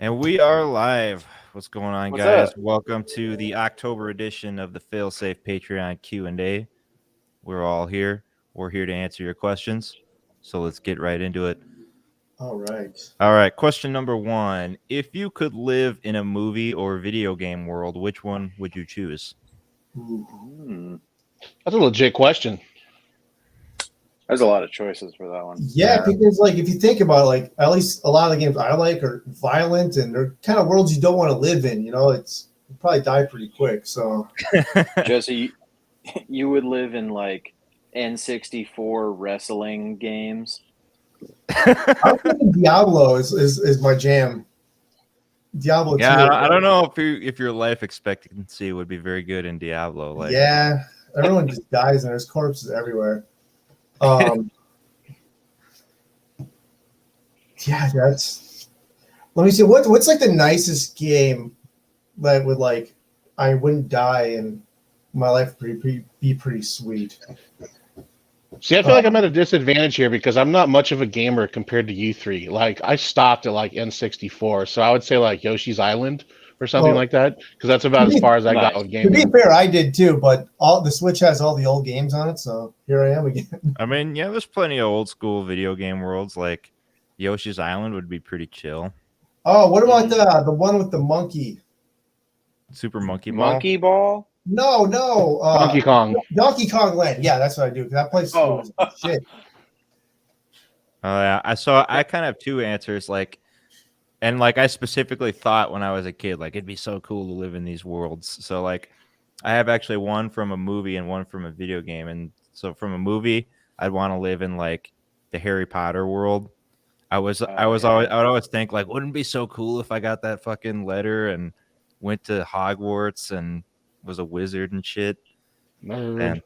And we are live. What's going on, What's guys? up? Welcome to the October edition of the FAILSAFE Patreon Q&A. We're all here. We're here to answer your questions. So let's get right into it. All right. All right, question number 1. If you could live in a movie or video game world, which one would you choose? Ooh. That's a legit question. There's a lot of choices for that one. Yeah, because like if you think about it, like at least a lot of the games I like are violent and they're kind of worlds you don't want to live in. You know, you probably die pretty quick. So Jesse, you would live in like N64 wrestling games. I'm thinking Diablo is my jam. Diablo 2. Yeah, I don't know if your life expectancy would be very good in Diablo. Like, Yeah, everyone just dies and there's corpses everywhere. Yeah, that's. Let me see. What's like the nicest game that would like I wouldn't die and my life would be pretty sweet. See, I feel like I'm at a disadvantage here because I'm not much of a gamer compared to you three. Like, I stopped at like N64, so I would say like Yoshi's Island or something like that because that's about as far as I got with To gaming. be fair, I did too, but the Switch has all the old games on it, so here I am again. I mean, yeah, there's plenty of old school video game worlds. Like Yoshi's Island would be pretty chill. Oh, what about the one with the monkey? Super Monkey Ball. Monkey Ball? No. Donkey Kong. Donkey Kong Land. Yeah, that's what I do. That place was shit. Yeah, I kind of have two answers. And I specifically thought when I was a kid, like it'd be so cool to live in these worlds. So like, I have actually one from a movie and one from a video game. And so from a movie, I'd want to live in like the Harry Potter world. I would always think like, wouldn't it be so cool if I got that fucking letter and went to Hogwarts and was a wizard and shit. And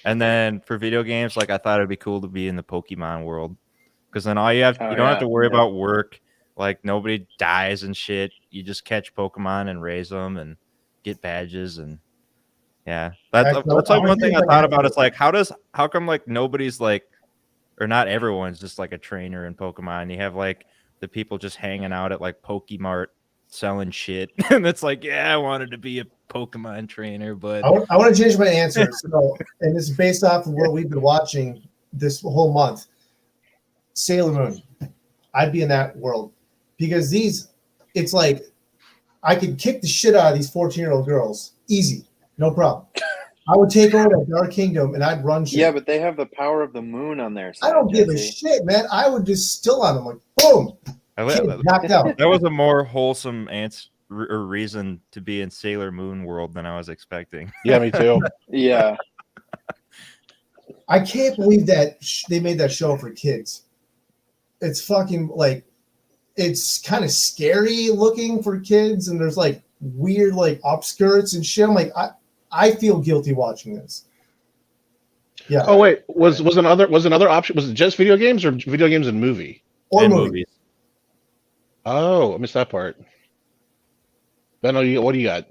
and then for video games, like I thought it'd be cool to be in the Pokemon world because then you don't have to worry about work. Like nobody dies and shit. You just catch Pokemon and raise them and get badges and yeah. That's like one thing I thought about. It's like how come like nobody's like, or not everyone's just like a trainer in Pokemon. You have like the people just hanging out at like Pokemart selling shit, and it's like, yeah, I wanted to be a Pokemon trainer, but I want to change my answer. So, and this is based off of what we've been watching this whole month. Sailor Moon. I'd be in that world because it's like I could kick the shit out of these 14-year-old girls. Easy. No problem. I would take over that Dark Kingdom and I'd run shit. Yeah, but they have the power of the moon on their side. I don't give a shit, man. I would just still on them like boom. Knocked out. That was a more wholesome answer or reason to be in Sailor Moon world than I was expecting. Yeah, me too. Yeah. I can't believe that they made that show for kids. It's fucking like, it's kind of scary looking for kids, and there's like weird like upskirts and shit. I'm like, I feel guilty watching this. Yeah. Oh wait, was another option? Was it just video games or video games and movie? Or movies. Oh, I missed that part. Ben, what do you got?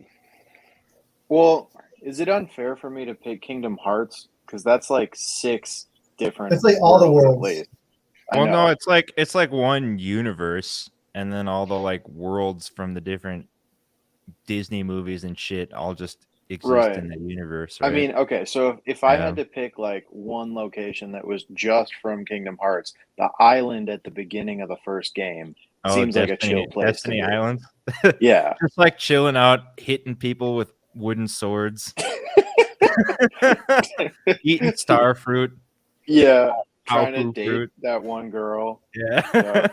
Well, is it unfair for me to pick Kingdom Hearts? Because that's like 6 different. It's like all the worlds. Well, no, it's like one universe, and then all the like worlds from the different Disney movies and shit all just exist in the universe. Right? I mean, okay, so if I had to pick like one location that was just from Kingdom Hearts, the island at the beginning of the first game seems like a chill place. Destiny Island. Yeah, just like chilling out, hitting people with wooden swords, eating star fruit. Yeah. Trying to date that one girl. Yeah.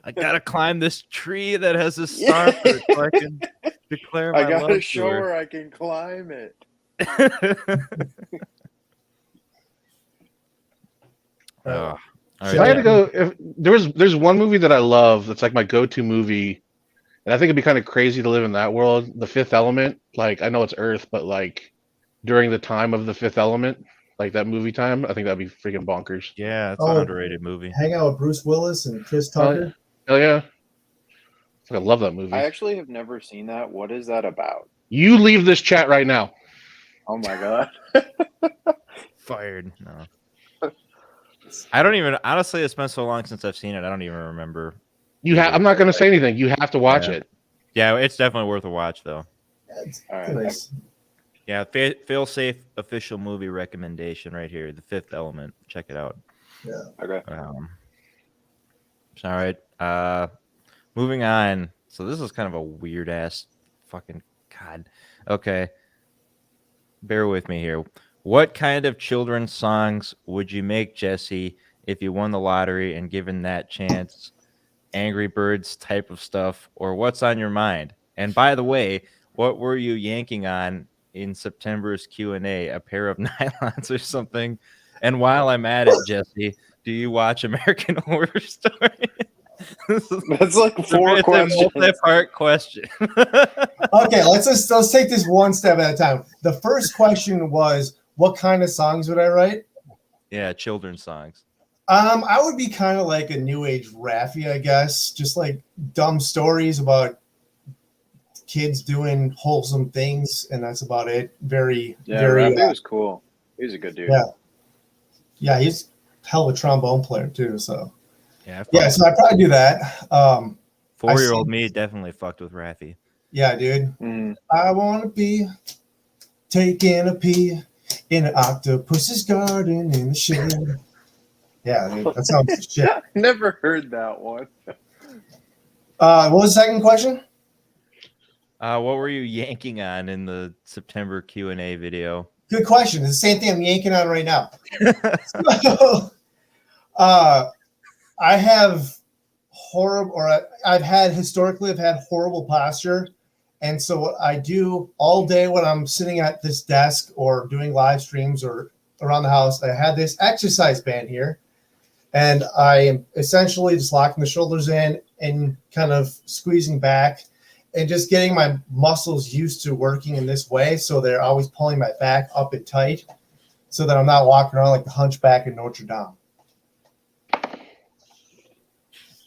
I gotta climb this tree that has a star fruit so I can declare my love. I gotta show her I can climb it. All right. So I had to go. If there's one movie that I love that's like my go-to movie, and I think it'd be kind of crazy to live in that world. The Fifth Element. Like I know it's Earth, but like during the time of the Fifth Element. Like that movie time, I think that'd be freaking bonkers. Yeah, it's an underrated movie. Hang out with Bruce Willis and Chris Tucker. Hell yeah. I love that movie. I actually have never seen that. What is that about? You leave this chat right now. Oh my god. Fired. No. I don't even, honestly, it's been so long since I've seen it. I don't even remember I'm not going to say anything. You have to watch it. Yeah, it's definitely worth a watch though. It's All right. nice. Yeah, FAILSAFE official movie recommendation right here. The Fifth Element. Check it out. Yeah. Okay. All right. Moving on. So this is kind of a weird ass fucking God. Okay. Bear with me here. What kind of children's songs would you make, Jesse, if you won the lottery and given that chance? Angry Birds type of stuff, or what's on your mind? And by the way, what were you yanking on in September's Q&A? A pair of nylons or something? And while I'm at it, Jesse, do you watch American Horror Story? That's like four questions. Multi-part question. Okay, let's take this one step at a time. The first question was, what kind of songs would I write? Yeah, children's songs. I would be kind of like a new age Raffi, I guess. Just like dumb stories about kids doing wholesome things, and that's about it. Very Raffi was cool. He was a good dude. Yeah, he's a hell of a trombone player too. So yeah, so I'd probably do that. 4-year-old me definitely fucked with Raffi. Yeah, dude. Mm. I want to be taking a pee in an octopus's garden in the shade. Yeah, dude, that sounds like shit. Never heard that one. What was the second question? What were you yanking on in the September Q&A video? Good question. It's the same thing I'm yanking on right now. So, I have I've had horrible posture. And so what I do all day when I'm sitting at this desk or doing live streams or around the house, I had this exercise band here. And I am essentially just locking the shoulders in and kind of squeezing back and just getting my muscles used to working in this way. So they're always pulling my back up and tight so that I'm not walking around like the hunchback in Notre Dame.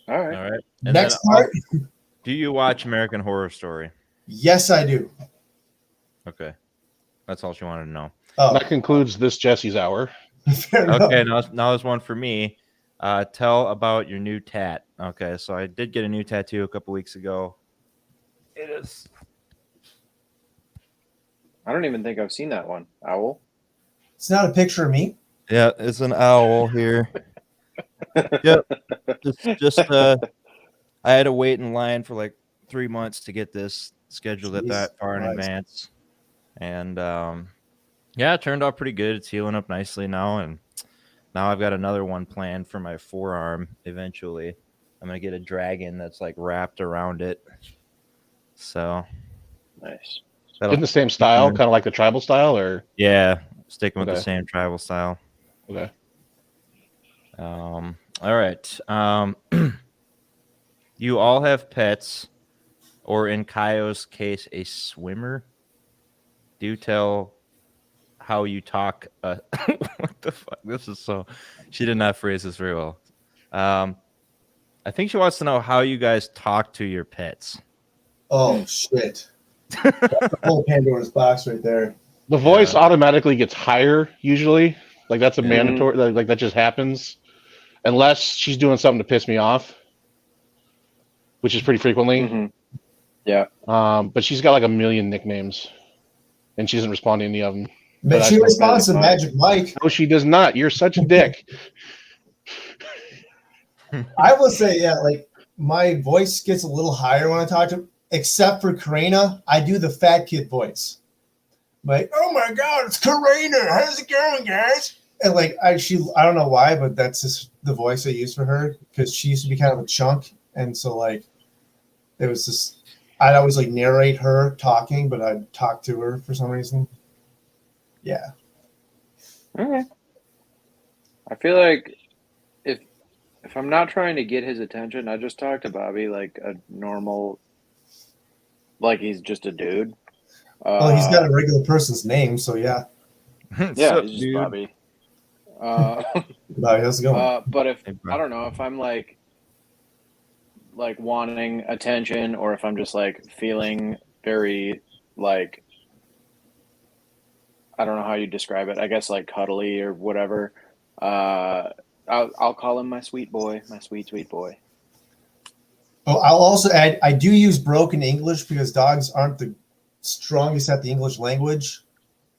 All right. And next part. Do you watch American Horror Story? Yes, I do. Okay. That's all she wanted to know. Oh, That concludes this Jesse's hour. fair enough. Okay, now there's one for me. Tell about your new tat. Okay, so I did get a new tattoo a couple weeks ago. It is. I don't even think I've seen that one. Owl? It's not a picture of me. Yeah, it's an owl here. Yep. Just I had to wait in line for like 3 months to get this scheduled at that far in advance. And it turned out pretty good. It's healing up nicely now, and now I've got another one planned for my forearm eventually. I'm gonna get a dragon that's like wrapped around it. So nice. In the same style, kind of like the tribal style, or sticking with the same tribal style. Okay. All right. You all have pets, or in Kaio's case, a swimmer. Do tell how you talk. What the fuck? This is so. She did not phrase this very well. I think she wants to know how you guys talk to your pets. Oh shit! That's the whole Pandora's box right there. The voice automatically gets higher usually. Like that's a mandatory. Like that just happens, unless she's doing something to piss me off, which is pretty frequently. Mm-hmm. Yeah. But she's got like a million nicknames, and she doesn't respond to any of them. But she responds to Magic Mike. No, she does not. You're such a dick. I will say, like my voice gets a little higher when I talk to, except for Karina. I do the fat kid voice. Like, oh my God, it's Karina. How's it going, guys? And like, I don't know why, but that's just the voice I use for her because she used to be kind of a chunk, and so like, it was just I'd always like narrate her talking, but I'd talk to her for some reason. Yeah. Okay. I feel like if I'm not trying to get his attention, I just talk to Bobby like a normal, like he's just a dude. Well, he's got a regular person's name, so yeah. Yeah, he's just Bobby. Bobby, how's it going? But if I don't know, if I'm like wanting attention, or if I'm just like feeling very like, I don't know how you describe it. I guess like cuddly or whatever. I'll call him my sweet boy, my sweet boy. Oh, I'll also add, I do use broken English because dogs aren't the strongest at the English language.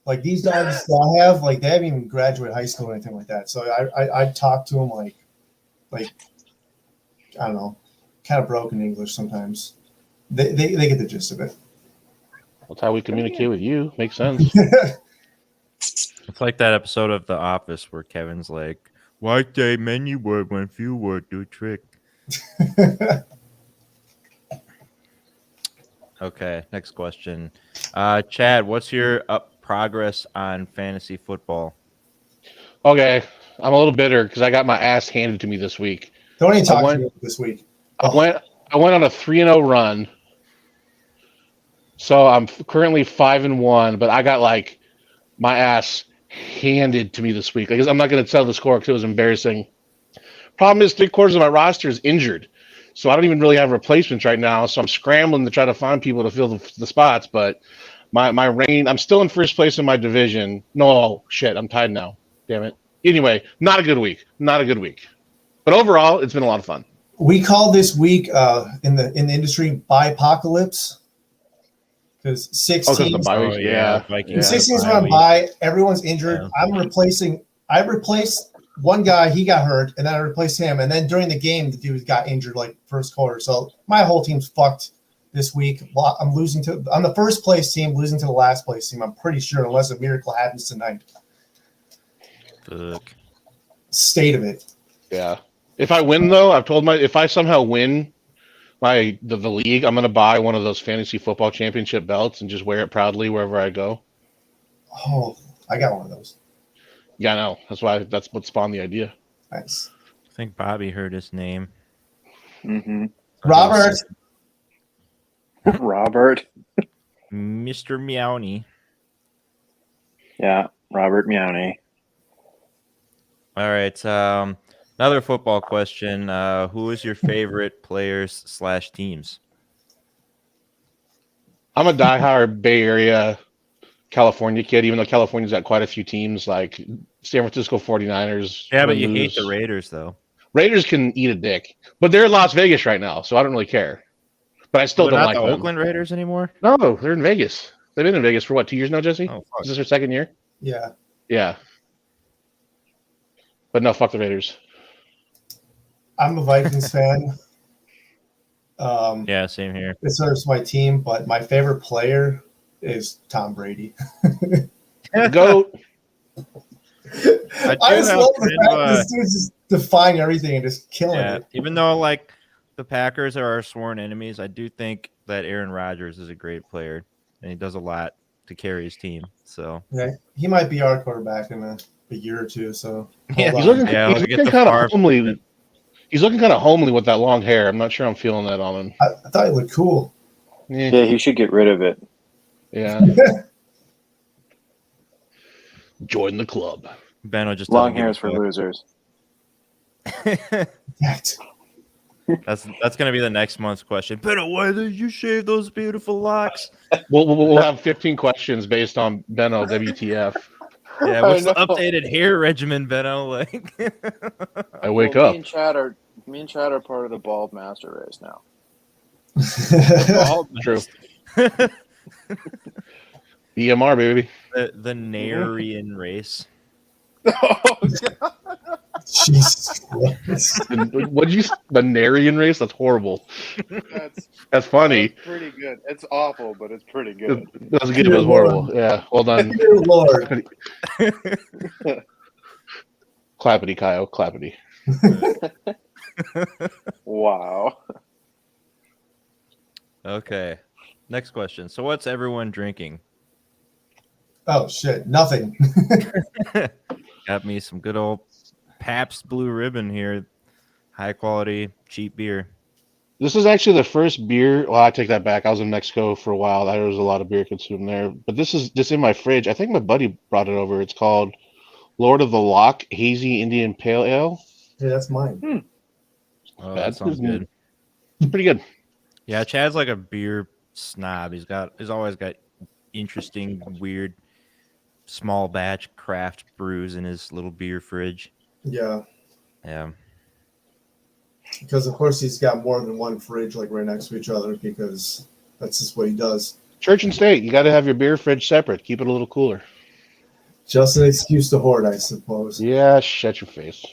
Like these dogs that I have, like they haven't even graduated high school or anything like that. So I talk to them like I don't know, kind of broken English sometimes. They get the gist of it. That's how we communicate with you. Makes sense. It's like that episode of The Office where Kevin's like, "Why say many word when few word do trick?" Okay, next question. Chad, what's your progress on fantasy football? Okay, I'm a little bitter because I got my ass handed to me this week. Don't even talk to me this week. I went on a 3-0 run. So I'm currently 5-1, but I got like my ass handed to me this week. Like, I'm not going to tell the score because it was embarrassing. Problem is, 3/4 of my roster is injured, so I don't even really have replacements right now. So I'm scrambling to try to find people to fill the spots. But my reign, I'm still in first place in my division. No shit, I'm tied now. Damn it. Anyway, not a good week. Not a good week. But overall, it's been a lot of fun. We call this week in the industry bipocalypse. Because 6 teams, Vikings. 6 teams are on bye. Everyone's injured. Yeah. I replaced one guy. He got hurt, and then I replaced him. And then during the game, the dude got injured like first quarter. So my whole team's fucked this week. I'm the first place team, losing to the last place team. I'm pretty sure, unless a miracle happens tonight. Fuck. State of it. Yeah. If I win though, if I somehow win the league, I'm gonna buy one of those fantasy football championship belts and just wear it proudly wherever I go. Oh, I got one of those. Yeah, I know. That's what spawned the idea. Nice. I think Bobby heard his name. Mm-hmm. Robert. Robert. Mr. Meowny. Yeah, Robert Meowny. All right. Another football question. Who is your favorite players / teams? I'm a diehard Bay Area, California kid, even though California's got quite a few teams like San Francisco 49ers. Yeah, but you hate the Raiders, though. Raiders can eat a dick. But they're in Las Vegas right now, so I don't really care. But I still don't not like the them. Oakland Raiders anymore? No, they're in Vegas. They've been in Vegas for what, 2 years now, Jesse? Oh, fuck. Is this their second year? Yeah. Yeah. But no, fuck the Raiders. I'm a Vikings fan. Yeah, same here. It's sort of my team, but my favorite player is Tom Brady. GOAT. I just love the fact that this dude's just defying everything and just killing it. Even though like the Packers are our sworn enemies, I do think that Aaron Rodgers is a great player and he does a lot to carry his team. So yeah, he might be our quarterback in a year or two. So yeah, he's looking kind of homely. He's looking kind of homely with that long hair. I'm not sure I'm feeling that on him. I thought he looked cool. Yeah, he should get rid of it. Yeah. Join the club. Benno just long hairs for losers. That's gonna be the next month's question. Benno, why did you shave those beautiful locks? We'll have 15 questions based on Benno WTF. Yeah, what's the updated hair regimen, Benno? Like, I wake up. Me and Chad are part of the bald master race now. True. EMR, baby. The Narian race. Oh, God. Jesus Christ. What did you say? The Narian race? That's horrible. That's funny. That's pretty good. It's awful, but it's pretty good. That's good, but it's horrible. Yeah, well done. Dear Lord. Clappity, Kyle. Clappity. Wow. Okay. Next question. So what's everyone drinking? Oh, shit. Nothing. Got me some good old Pabst Blue Ribbon here. High quality, cheap beer. This is actually the first beer. Well, I take that back. I was in Mexico for a while. There was a lot of beer consumed there. But this is just in my fridge. I think my buddy brought it over. It's called Lord of the Lock Hazy Indian Pale Ale. Yeah, that's mine. Oh, that sounds good. It's pretty good. Yeah, Chad's like a beer snob. He's always got interesting, weird, small batch craft brews in his little beer fridge. Yeah. Yeah. Because of course he's got more than one fridge like right next to each other because that's just what he does. Church and state, you got to have your beer fridge separate. Keep it a little cooler. Just an excuse to hoard, I suppose. Yeah, shut your face.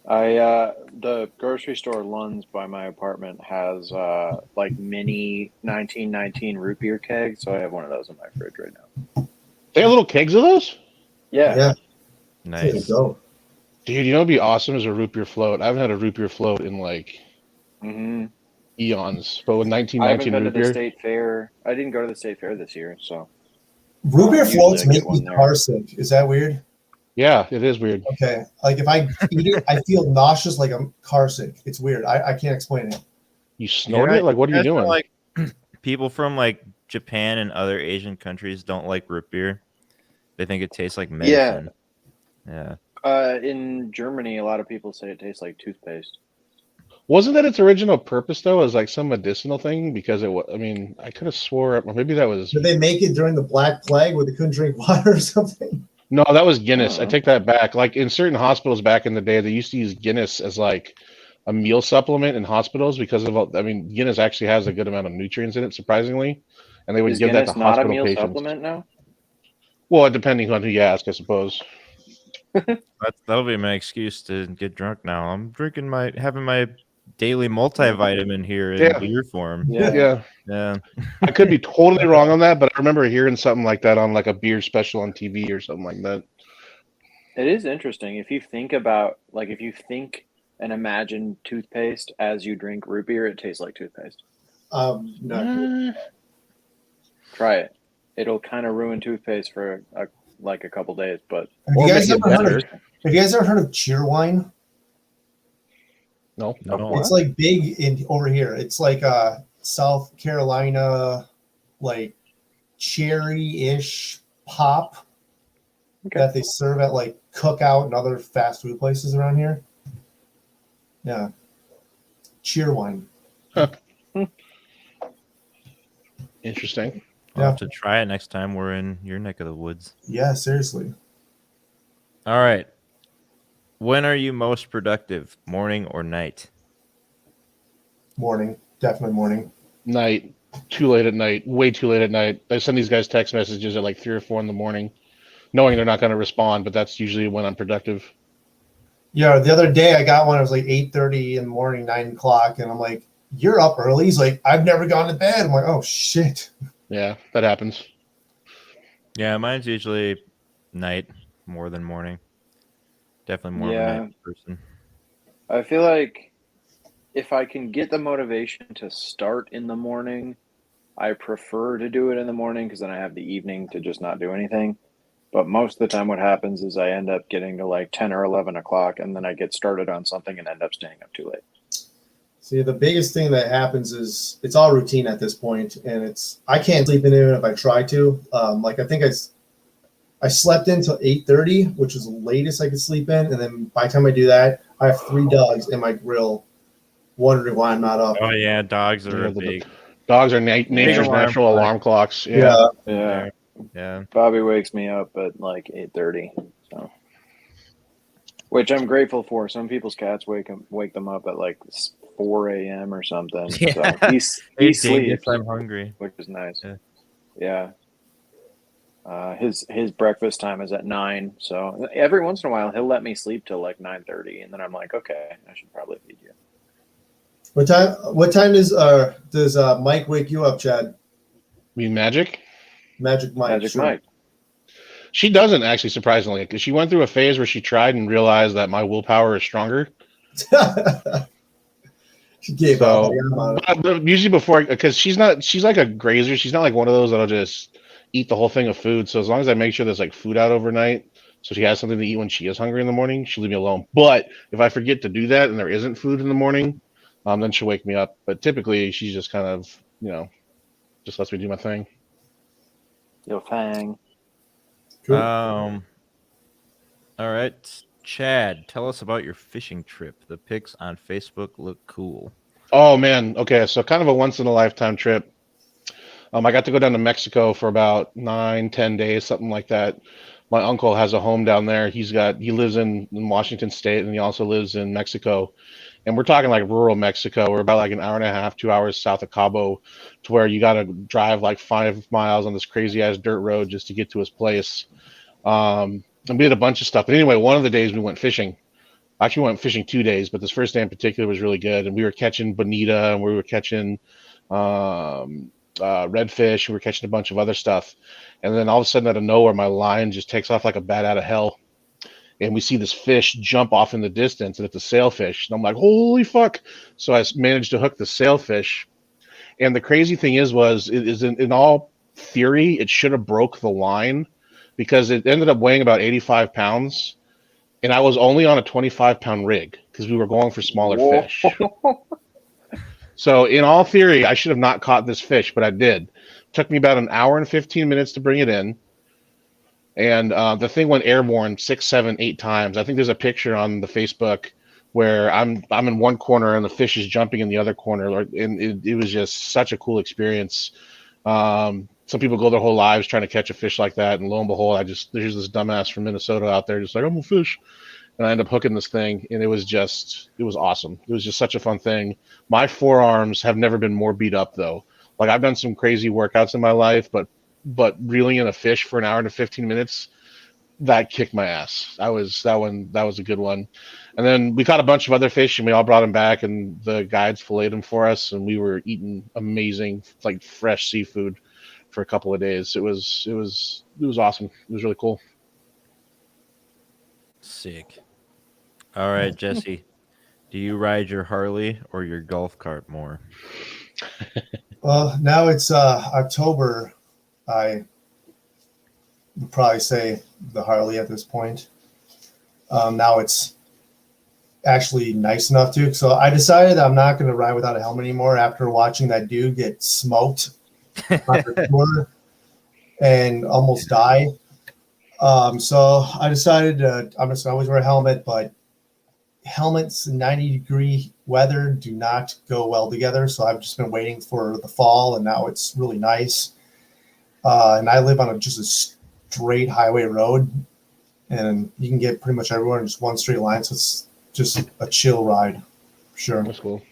The grocery store Lund's by my apartment has like mini 1919 root beer kegs, so I have one of those in my fridge right now. They have little kegs of those? Yeah. There you Nice. go. Dude, you know what'd be awesome is a root beer float. I haven't had a root beer float in like Mm-hmm. eons. But with I haven't 1919 been to root the beer, state fair. I didn't go to the state fair this year, so Root beer Usually floats I get make me one there. car sick. Is that weird? yeah, it is weird. Okay. Like if I eat it, I feel nauseous like I'm car sick. It's weird. I can't explain it. You snort it? Like, what are you guys doing? Like people from like Japan and other Asian countries don't like root beer. They think it tastes like medicine. Yeah. in Germany, a lot of people say it tastes like toothpaste. Wasn't that its original purpose though, as like some medicinal thing? Because it was, I mean, I could have swore, or maybe that was Did they make it during the Black Plague where they couldn't drink water or something? no, that was Guinness. I Oh. take that back. Like in certain hospitals back in the day, they used to use Guinness as like a meal supplement in hospitals because of all, I mean, Guinness actually has a good amount of nutrients in it, surprisingly, and they would Is give Guinness that to not a hospital meal patients. supplement now? Well, depending on who you ask, I suppose. That'll be my excuse to get drunk now. I'm having my daily multivitamin here in Yeah. beer form. Yeah. Yeah. I could be totally wrong on that, but I remember hearing something like that on like a beer special on TV or something like that. It is interesting if you think about if you think and imagine toothpaste as you drink root beer, it tastes like toothpaste. No. Try it. It'll kind of ruin toothpaste for a couple days, but Have Or you guys make it ever heard better. of, have you guys ever heard of cheer wine? No. No. It's like big in over here. It's like South Carolina, like cherry-ish pop that they serve at like Cookout and other fast food places around here. Yeah, cheer wine. Interesting. I'll have to try it next time we're in your neck of the woods. Yeah, seriously. All right. When are you most productive, morning or night? Morning, definitely morning. Night. Too late at night. Way too late at night. I send these guys text messages at like 3 or 4 in the morning, knowing they're not going to respond, but that's usually when I'm productive. Yeah, the other day I got one. It was like 8:30 in the morning, 9 o'clock, and I'm like, "You're up early." He's like, "I've never gone to bed." I'm like, "Oh shit." Yeah, that happens. Yeah, mine's usually night more than morning. Definitely more of a night person. I feel like if I can get the motivation to start in the morning, I prefer to do it in the morning because then I have the evening to just not do anything. But most of the time what happens is I end up getting to like 10 or 11 o'clock and then I get started on something and end up staying up too late. See, the biggest thing that happens is it's all routine at this point, and I can't sleep in even if I try to. Like I think I slept in till 8:30, which is the latest I could sleep in, and then by the time I do that, I have 3 dogs in my grill, wondering why I'm not up. Oh yeah, dogs are Yeah, a big. Dogs are nature's alarm natural clock. alarm clocks. Yeah. Yeah. Yeah. Bobby wakes me up at like 8:30. So which I'm grateful for. Some people's cats wake them up at like 4 a.m. or something. Yeah. So he Hey, sleeps, I'm hungry. which is nice. Yeah. His breakfast time is at 9. So every once in a while he'll let me sleep till like 9:30, and then I'm like, okay, I should probably feed you. What time does Mike wake you up, Chad? You mean Magic? Magic Mike. Magic sure. Mike. She doesn't actually, surprisingly, because she went through a phase where she tried and realized that my willpower is stronger. She gave So, up. but usually before, because she's like a grazer. She's not like one of those that'll just eat the whole thing of food. So as long as I make sure there's like food out overnight, so she has something to eat when she is hungry in the morning, she'll leave me alone. But if I forget to do that and there isn't food in the morning, then she'll wake me up. But typically she's just kind of, just lets me do my thing. Yo, Fang. Cool. All right, Chad, tell us about your fishing trip. The pics on Facebook look cool. Oh man, okay, so kind of a once in a lifetime trip. I got to go down to Mexico for about 9-10 days, something like that. my uncle has a home down there. He lives in Washington State, and he also lives in Mexico. And we're talking like rural Mexico. We're about like an hour and a half, 2 hours south of Cabo, to where you got to drive like 5 miles on this crazy ass dirt road just to get to his place. And we did a bunch of stuff. But anyway, one of the days we went fishing. Actually, we went fishing 2 days, but this first day in particular was really good. And we were catching bonita, and we were catching redfish, and we were catching a bunch of other stuff. And then all of a sudden, out of nowhere, my line just takes off like a bat out of hell. And we see this fish jump off in the distance, and it's a sailfish. And I'm like, holy fuck. So I managed to hook the sailfish. And the crazy thing is in all theory, it should have broke the line, because it ended up weighing about 85 pounds. And I was only on a 25-pound rig because we were going for smaller fish. So in all theory, I should have not caught this fish, but I did. It took me about an hour and 15 minutes to bring it in. And the thing went airborne 6, 7, 8 times. I think there's a picture on the Facebook where I'm in one corner and the fish is jumping in the other corner. And it was just such a cool experience. Some people go their whole lives trying to catch a fish like that, and lo and behold, there's this dumbass from Minnesota out there just like, I'm gonna fish. And I end up hooking this thing, and it was awesome. It was just such a fun thing. My forearms have never been more beat up though. Like, I've done some crazy workouts in my life, but reeling in a fish for an hour and 15 minutes, that kicked my ass. That was a good one. And then we caught a bunch of other fish, and we all brought them back, and the guides filleted them for us, and we were eating amazing, like, fresh seafood for a couple of days. It was awesome. It was really cool. Sick. All right, Jesse, do you ride your Harley or your golf cart more? Well, now it's October. I would probably say the Harley at this point. Now it's actually nice enough to. So I decided I'm not going to ride without a helmet anymore after watching that dude get smoked on the tour and almost die. So I decided I'm just always wear a helmet, but helmets in 90-degree weather do not go well together. So I've just been waiting for the fall, and now it's really nice. And I live on just a straight highway road, and you can get pretty much everywhere in just one straight line. So it's just a chill ride, for sure. That's cool.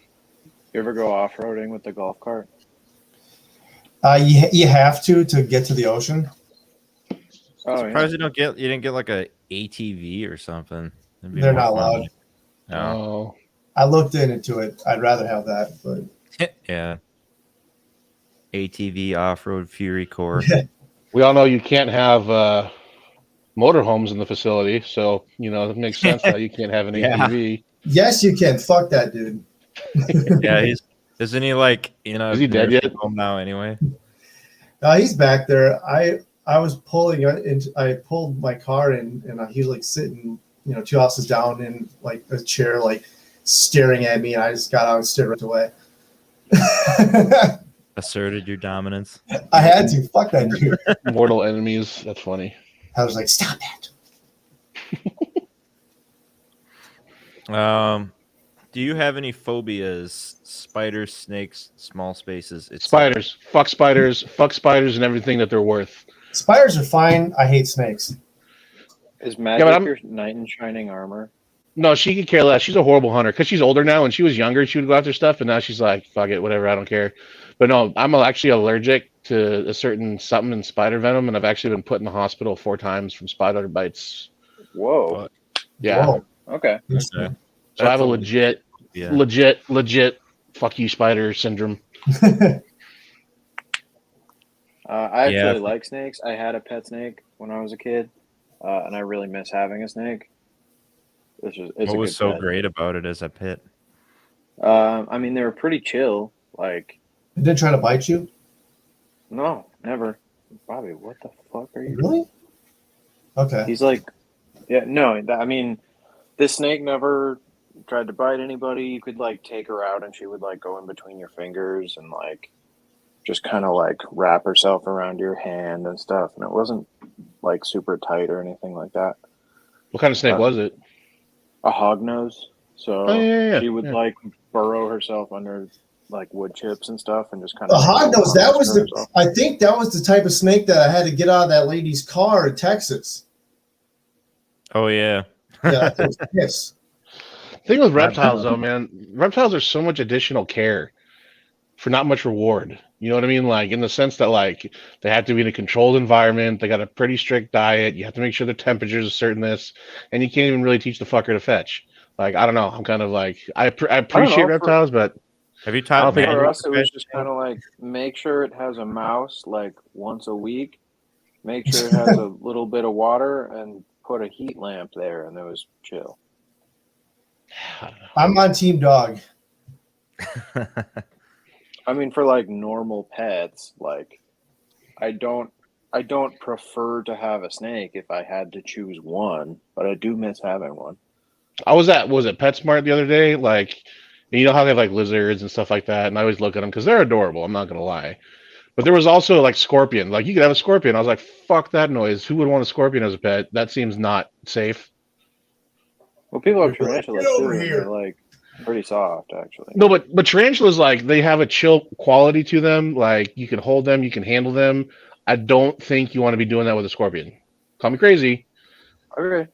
You ever go off-roading with the golf cart? You have to get to the ocean. Oh, Surprised you didn't get like a ATV or something. They're not allowed. No. I looked into it. I'd rather have that, but Yeah. ATV off-road Fury Core. We all know you can't have motorhomes in the facility, so it makes sense that you can't have an ATV. Yes, you can. Fuck that dude. Yeah, isn't he like Is he dead yet? Home now anyway. He's back there. I was pulling I pulled my car in, and he was like sitting 2 houses down in like a chair, like staring at me, and I just got out and stared right away. Asserted your dominance. I had to. Fuck that dude. Mortal enemies. That's funny. I was like, stop that. Do you have any phobias? Spiders, snakes, small spaces. Spiders. Fuck spiders. Fuck spiders and everything that they're worth. Spiders are fine. I hate snakes. Is magic your knight in shining armor? No, she could care less. She's a horrible hunter because she's older now. When she was younger, she would go after stuff, and now she's like, fuck it, whatever, I don't care. But no, I'm actually allergic to a certain something in spider venom, and I've actually been put in the hospital 4 times from spider bites. Whoa. Yeah. Whoa. Okay. So I have a legit fuck you spider syndrome. I actually like snakes. I had a pet snake when I was a kid, and I really miss having a snake. What was so great about it as a pet? I mean, they were pretty chill. Like, It didn't try to bite you? no, never. Bobby, what the fuck are you? Really? Okay. He's like, yeah, no. I mean, this snake never tried to bite anybody. You could like take her out, and she would like go in between your fingers and like just kind of like wrap herself around your hand and stuff. And it wasn't like super tight or anything like that. What kind of snake was it? A hognose. So she would like burrow herself under like wood chips and stuff, and just kind of. A hognose. That was I think that was the type of snake that I had to get out of that lady's car in Texas. Oh yeah. Yeah, that thing was piss. Thing with Not reptiles, bad. though, man, reptiles are so much additional care for not much reward. You know what I mean? Like in the sense that like they have to be in a controlled environment. They got a pretty strict diet. You have to make sure the temperatures are certain this, and you can't even really teach the fucker to fetch. Like I don't know. I'm kind of like I I don't appreciate know. reptiles, but Have you I taught don't think For Mandy us, to it was fish? just kind of like make sure it has a mouse like once a week. Make sure it has a little bit of water and put a heat lamp there, and it was chill. I'm on Team Dog. I mean, for like normal pets, like I don't prefer to have a snake if I had to choose one, but I do miss having one. I was at PetSmart the other day, like, and you know how they have like lizards and stuff like that, and I always look at them because they're adorable. I'm not gonna lie, but there was also like scorpion. Like you could have a scorpion. I was like, fuck that noise. Who would want a scorpion as a pet? That seems not safe. Well, people have You're like, tarantulas "Get too, over and they're here." like pretty soft, actually. No, but tarantulas like they have a chill quality to them. Like you can hold them, you can handle them. I don't think you want to be doing that with a scorpion. Call me crazy. Okay.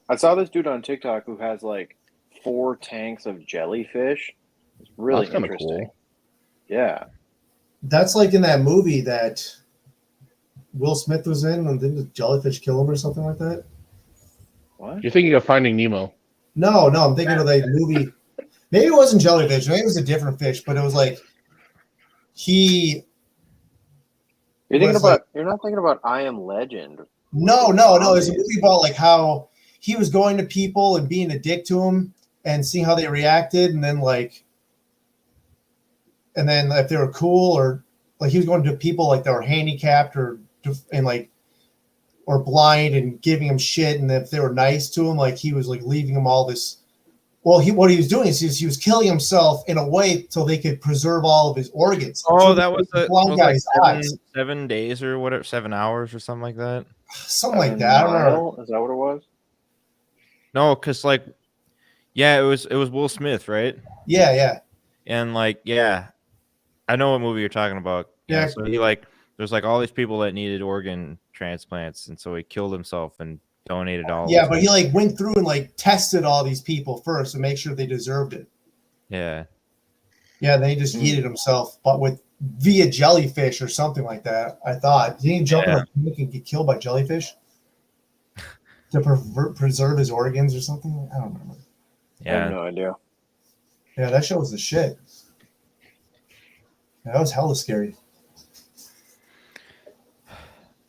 I saw this dude on TikTok who has like 4 tanks of jellyfish. It's really That's kind of interesting. cool. Yeah. That's like in that movie that Will Smith was in, and didn't the jellyfish kill him or something like that? What? You're thinking of Finding Nemo. No, I'm thinking of that movie. Maybe it wasn't jellyfish. Maybe it was a different fish, but it was like he. You're thinking was about like, you're not thinking about I Am Legend. no. There's a movie about like how he was going to people and being a dick to them and seeing how they reacted, and then if they were cool or like he was going to people like that were handicapped or blind and giving them shit, and if they were nice to him, like he was like leaving them all this. Well, what he was doing is he was killing himself in a way so they could preserve all of his organs. Oh, So that was the the blind like guy's eyes, 7 days or whatever, 7 hours or something like that. something like that. I don't know. Mile? Is that what it was? No, because like, yeah, it was Will Smith, right? Yeah. And like, yeah, I know what movie you're talking about. Yeah. So he like, there's like all these people that needed organ transplants, and so he killed himself and donated all. Yeah, of but them. he like went through and like tested all these people first to make sure they deserved it. Yeah. Yeah, then he just yeeted himself, but via jellyfish or something like that. I thought. Did he jump in a tank and get killed by jellyfish to preserve his organs or something? I don't remember. I have Yeah. no idea. Yeah, that show was the shit. Yeah, that was hella scary.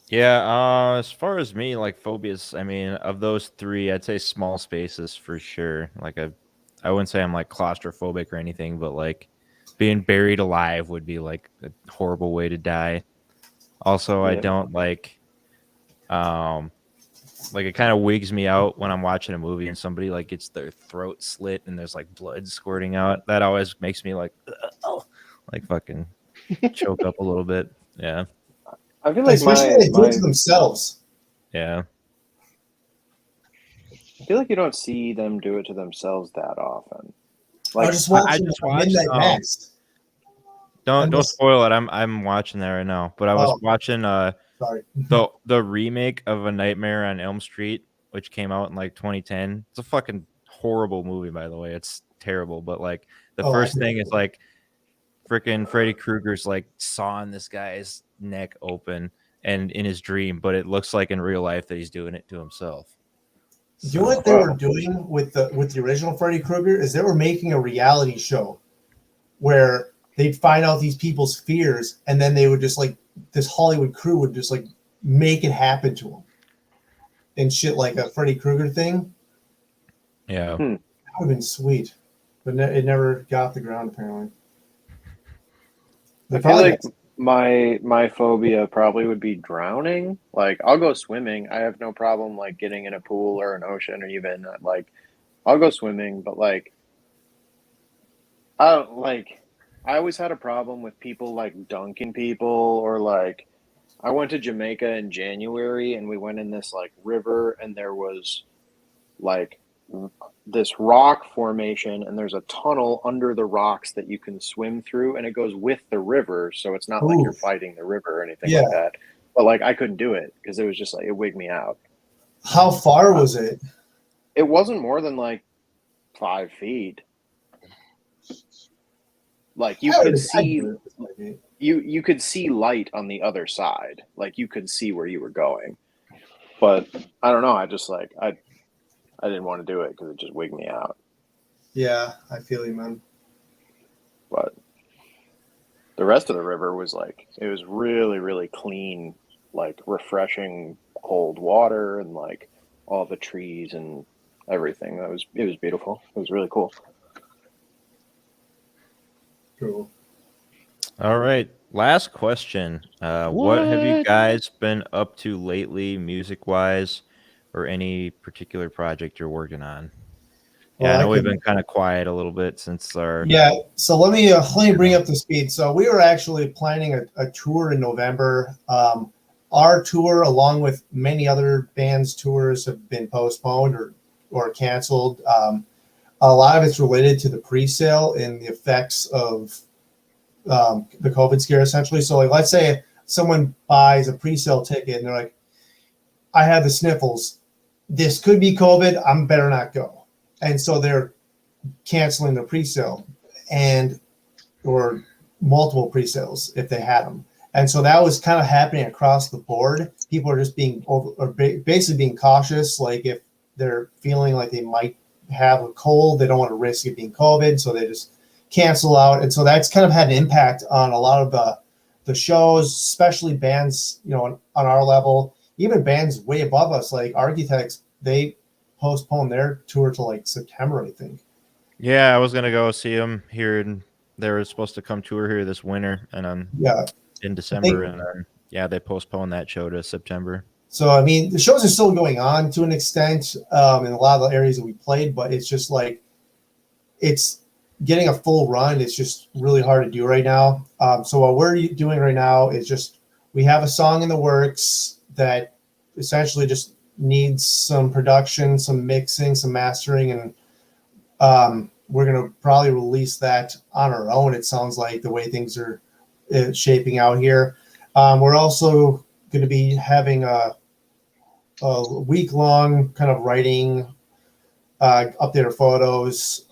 Yeah, as far as me, like phobias, I mean, of those three, I'd say small spaces for sure. Like I wouldn't say I'm like claustrophobic or anything, but like being buried alive would be like a horrible way to die. Also, I Yeah. don't like it kind of wigs me out when I'm watching a movie and somebody like gets their throat slit and there's like blood squirting out. That always makes me like like fucking choke up a little bit. Yeah. I feel like Especially when they do it to themselves. Yeah. I feel like you don't see them do it to themselves that often. I Like just watched Midnight Mass. Don't spoil it. I'm watching that right now. But I was watching sorry. the remake of A Nightmare on Elm Street, which came out in like 2010. It's a fucking horrible movie, by the way. It's terrible. But like the first thing is like freaking Freddy Krueger's like sawing this guy's neck open and in his dream, but it looks like in real life that he's doing it to himself. You know what they were doing with the original Freddy Krueger is they were making a reality show where they'd find out these people's fears, and then they would just like this Hollywood crew would just like make it happen to them and shit, like a Freddy Krueger thing. Yeah, that would have been sweet, but it never got off the ground apparently. I feel like my phobia probably would be drowning. Like I'll go swimming. I have no problem like getting in a pool or an ocean or even like I'll go swimming, but like I always had a problem with people like dunking people or like I went to Jamaica in January and we went in this like river and there was like this rock formation and there's a tunnel under the rocks that you can swim through and it goes with the river, so it's not like you're fighting the river or anything like that, but like I couldn't do it because it was just like it wigged me out. How far was it? It wasn't more than like 5 feet. Like you could see, you could see light on the other side. Like you could see where you were going. But I don't know. I just like I didn't want to do it because it just wigged me out. Yeah, I feel you, man. But the rest of the river was like it was really, really clean, like refreshing cold water and like all the trees and everything. It was beautiful. It was really cool. Cool. All right. Last question. What have you guys been up to lately, music wise, or any particular project you're working on? Yeah, Well, I know we've been kind of quiet a little bit since our. Yeah, so let me bring up the speed. So we were actually planning a tour in November. Our tour, along with many other bands' tours, have been postponed or canceled. A lot of it's related to the pre-sale and the effects of the COVID scare, essentially. So, like, let's say someone buys a pre-sale ticket and they're like, "I have the sniffles. This could be COVID. I'm better not go." And so they're canceling the pre-sale or multiple pre-sales if they had them. And so that was kind of happening across the board. People are just basically being cautious. Like if they're feeling like they might have a cold, they don't want to risk it being COVID, so they just cancel out. And so that's kind of had an impact on a lot of the shows, especially bands, on our level, even bands way above us, like Architects, they postponed their tour to like September, I think. Yeah, I was gonna go see them here, and they were supposed to come tour here this winter, and in December, and then they postponed that show to September. So I mean, the shows are still going on to an extent in a lot of the areas that we played, but it's just like it's getting a full run. It's just really hard to do right now. So what we're doing right now is just we have a song in the works that essentially just needs some production, some mixing, some mastering, and we're going to probably release that on our own. It sounds like the way things are shaping out here. We're also going to be having a week-long kind of writing, update our photos,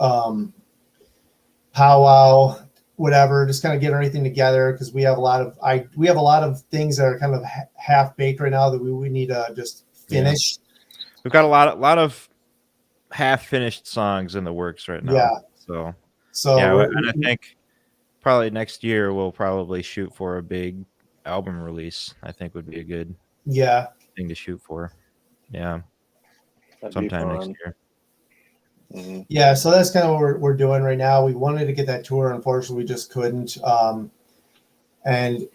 powwow, whatever, just kind of get everything together because we have a lot of things that are kind of half baked right now that we need to just finish. Yeah. We've got a lot of half finished songs in the works right now. Yeah. So and I think probably next year we'll probably shoot for a big album release. I think would be a good thing to shoot for. Yeah. That'd sometime next year. Mm-hmm. Yeah, so that's kind of what we're doing right now. We wanted to get that tour, unfortunately, we just couldn't. And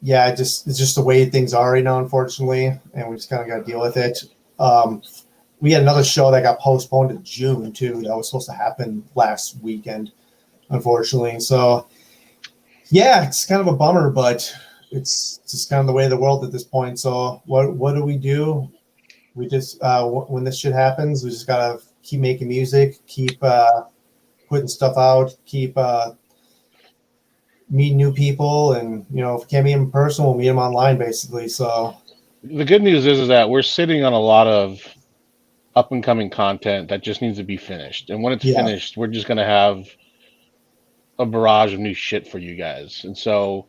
yeah, it's just the way things are right now, unfortunately, and we just kind of got to deal with it. We had another show that got postponed to June too. That was supposed to happen last weekend, unfortunately. So yeah, it's kind of a bummer, but it's just kind of the way of the world at this point. So what do? We just when this shit happens, we just gotta keep making music, keep putting stuff out, keep meeting new people, and if we can't meet them in person, we'll meet them online, basically. So the good news is that we're sitting on a lot of up and coming content that just needs to be finished, and when it's finished, we're just gonna have a barrage of new shit for you guys, and so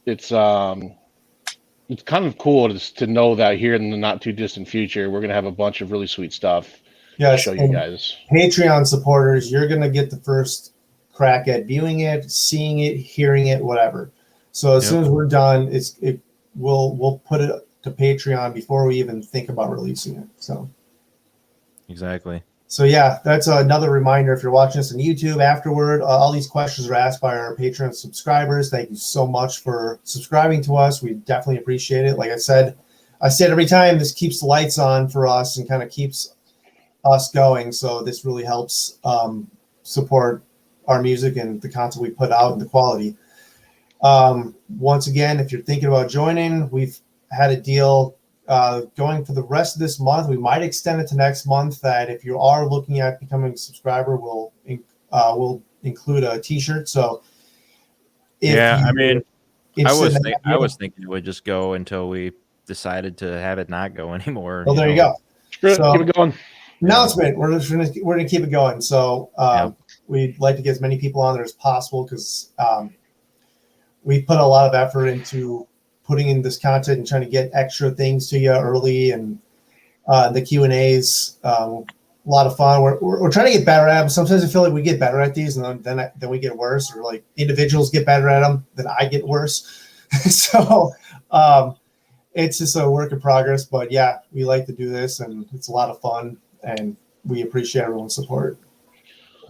it's kind of cool to know that here in the not too distant future, we're gonna have a bunch of really sweet stuff to show you guys. Patreon supporters, you're gonna get the first crack at viewing it, seeing it, hearing it, whatever. So as soon as we're done, we'll put it to Patreon before we even think about releasing it. So exactly. So yeah, that's another reminder. If you're watching us on YouTube afterward, all these questions are asked by our Patreon subscribers. Thank you so much for subscribing to us. We definitely appreciate it. Like I said every time, this keeps the lights on for us and kind of keeps us going. So this really helps support our music and the content we put out and the quality. Once again, if you're thinking about joining, we've had a deal going for the rest of this month. We might extend it to next month. That if you are looking at becoming a subscriber, we'll include a T-shirt. So I was thinking it would just go until we decided to have it not go anymore. Well, there you go. Screw it, So- keep it going. Announcement. We're gonna keep it going. So we'd like to get as many people on there as possible because we put a lot of effort into putting in this content and trying to get extra things to you early, and the Q&As. A lot of fun. We're trying to get better at them. Sometimes I feel like we get better at these, and then we get worse, or like individuals get better at them, then I get worse. So it's just a work in progress. But yeah, we like to do this, and it's a lot of fun, and we appreciate everyone's support.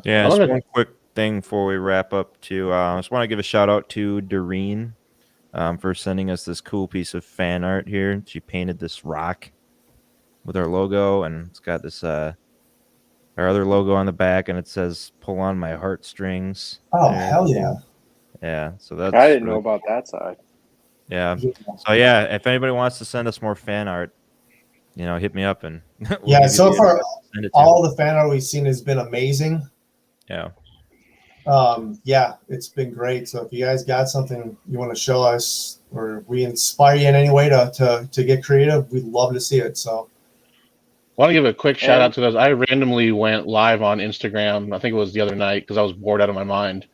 Yeah, I just love it. one quick thing before we wrap up. I just want to give a shout out to Doreen for sending us this cool piece of fan art here. She painted this rock with our logo, and it's got this our other logo on the back, and it says "Pull on my heartstrings." Oh, there. hell yeah. Yeah, so that's I didn't know really- about that side. Yeah. So yeah, if anybody wants to send us more fan art, hit me up and we'll Yeah, give you so the far, address to send it to. all the fan art we've seen has been amazing. Yeah. Yeah, it's been great. So if you guys got something you want to show us, or we inspire you in any way to get creative, we'd love to see it. So I want to give a quick shout out to those. I randomly went live on Instagram. I think it was the other night because I was bored out of my mind.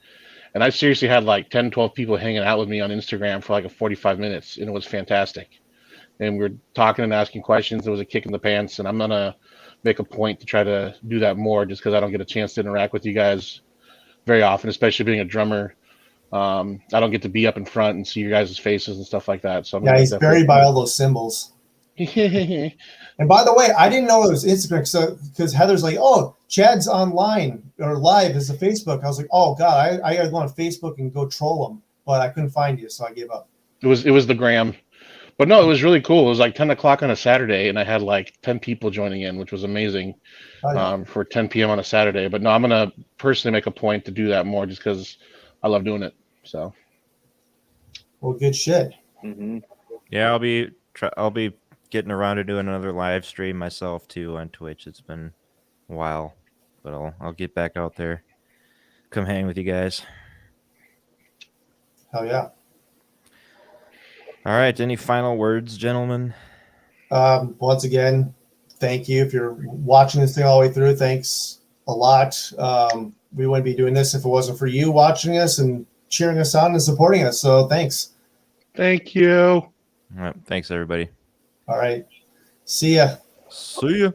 And I seriously had like 10, 12 people hanging out with me on Instagram for like a 45 minutes, and it was fantastic. And we were talking and asking questions. It was a kick in the pants, and I'm going to make a point to try to do that more just because I don't get a chance to interact with you guys very often, especially being a drummer. I don't get to be up in front and see your guys' faces and stuff like that. So I'm yeah, gonna he's buried by all those symbols. definitely- And by the way, I didn't know it was Instagram. So because Heather's like, "Oh, Chad's online or live is a Facebook." I was like, "Oh God, I gotta go on Facebook and go troll him," but I couldn't find you, so I gave up. It was the gram. But no, it was really cool. It was like 10 o'clock on a Saturday, and I had like 10 people joining in, which was amazing Oh, yeah. for 10 p.m. on a Saturday. But no, I'm going to personally make a point to do that more just because I love doing it. So, Well, good shit. Mm-hmm. Yeah, I'll be getting around to doing another live stream myself too on Twitch. It's been a while, but I'll get back out there. Come hang with you guys. Hell yeah. All right, any final words, gentlemen? Once again, thank you. If you're watching this thing all the way through, thanks a lot. We wouldn't be doing this if it wasn't for you watching us and cheering us on and supporting us. So thanks. thank you. All right, thanks everybody. All right. See ya. See ya.